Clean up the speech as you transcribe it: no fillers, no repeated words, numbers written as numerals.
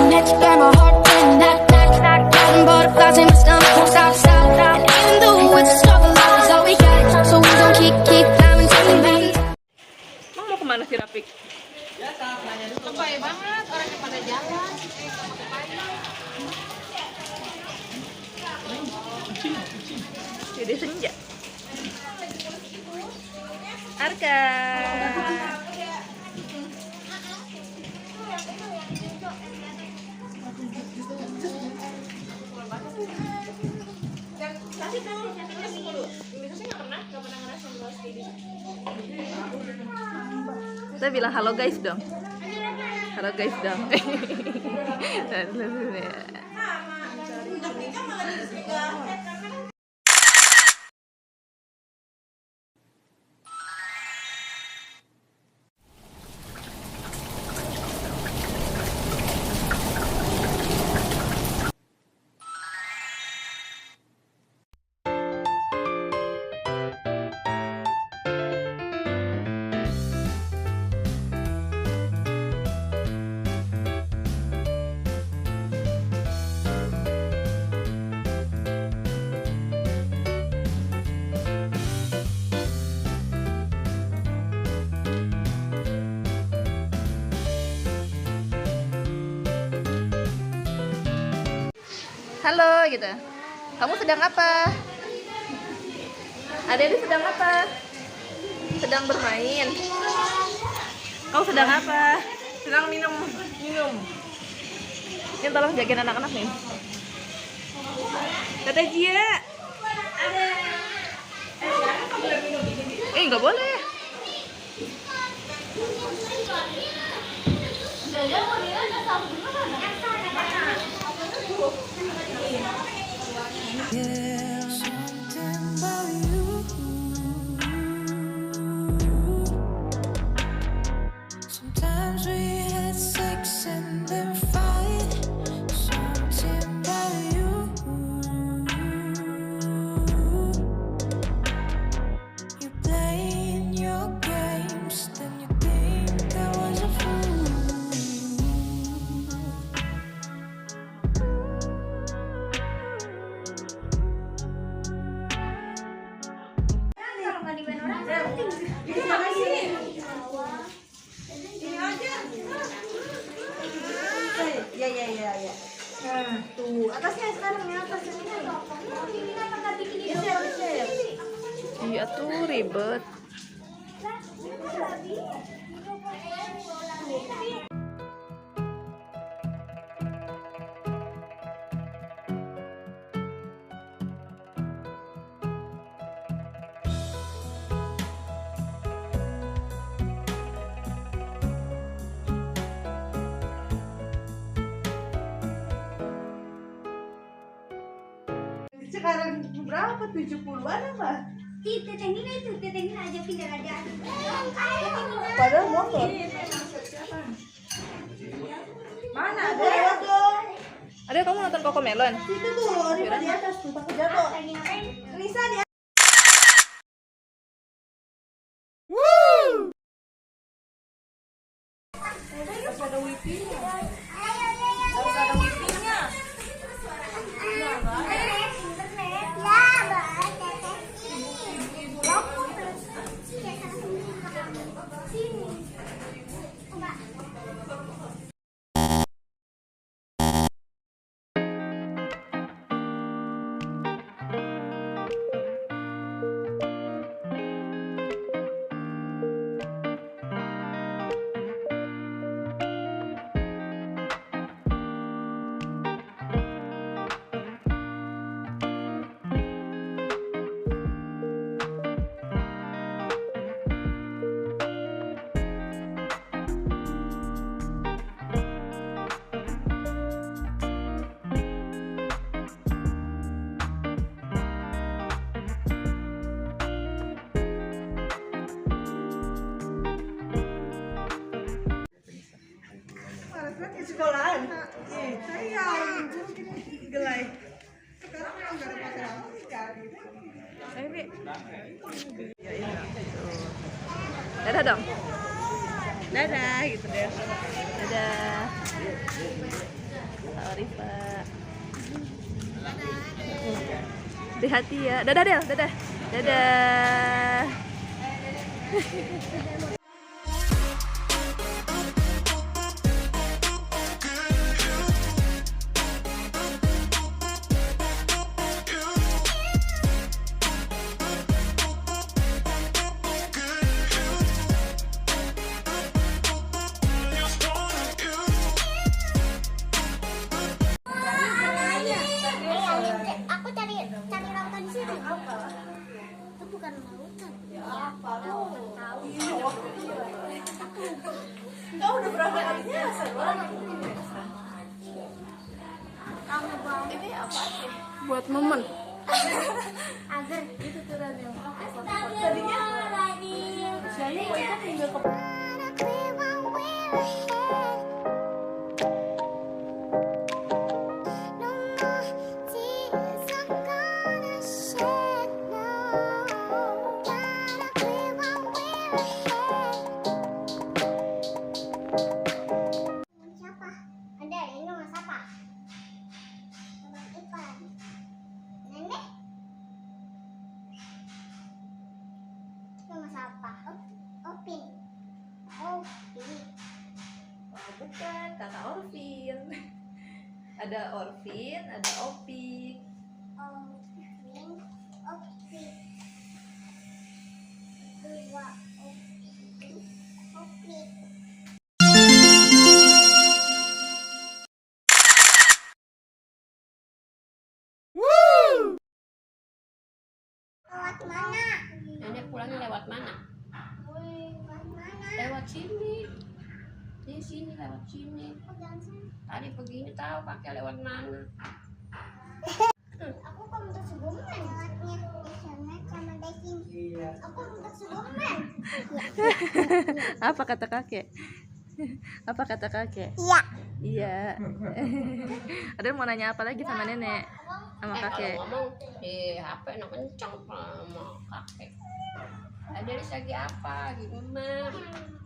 Next time my heart and knock, butterflies in my stomach, won't stop. And even though it's a struggle, love is all we got. So we gon' keep climbing till we make it. Emang mau kemana si Rapik? Lebay banget orangnya pada jalan. Jadi senja. Arka. Kita bilang halo guys dong. Halo guys dong. Halo gitu. Kamu sedang apa? Adik sedang apa? Sedang bermain. Kau sedang apa? Sedang minum. Ini tolong jagain anak-anak nih. Kata Jia. Nggak boleh. Sometimes we had sex and then fight. Something about you. You playing your games, then you think I was a fool. Ya. Nah, tuh atasnya sekarang yang atasnya. Iya tuh ribet. Sekarang berapa? 70-an apa? Tetengin aja pindah aja. Padahal motor. Mana ada dong? Ada kamu nonton Cocomelon? Itu tuh, Rima di atas tuh, takut jatuh. Risa di atas. Harus ada wifi-nya. Harus ada wifi-nya. Sekolahan. Saya gelai. Sekarang yang nggak ada pakai apa sekali. Ayo, Bi. Dadah dong. Dadah gitu deh. Dadah. Rifa. Hati-hati ya. Dadah Del, dadah. Dadah. Aku cari lautan di sini. Itu bukan lautan. Kau udah berapa kalinya Ini apa sih? Buat momen. Agar itu turunnya. tadinya? Saya itu tinggal ke siapa? Ada ini nama siapa? Nama Ipan. Nenek? Nama siapa? Opin. Opin. Oh, bukan, kakak Orvin. Ada Orvin, ada Opi. Opin. Opin. Dua Opin. Opin. Lewat mana? Nenek pulangnya lewat mana? Lewat mana? Lewat sini. Di sini lewat sini. Tadi begini tahu pakai lewat mana? Aku komputer sebelumnya lewatnya di sana sama di sini. Aku komputer sebelumnya. Apa kata kakek? Apa kata kakek? Iya. Iya. Ada mau nanya apa lagi sama nenek? Sama kakek? Kalau ngomong di HP nak kencang sama kakek. Ada lagi apa? Gimana?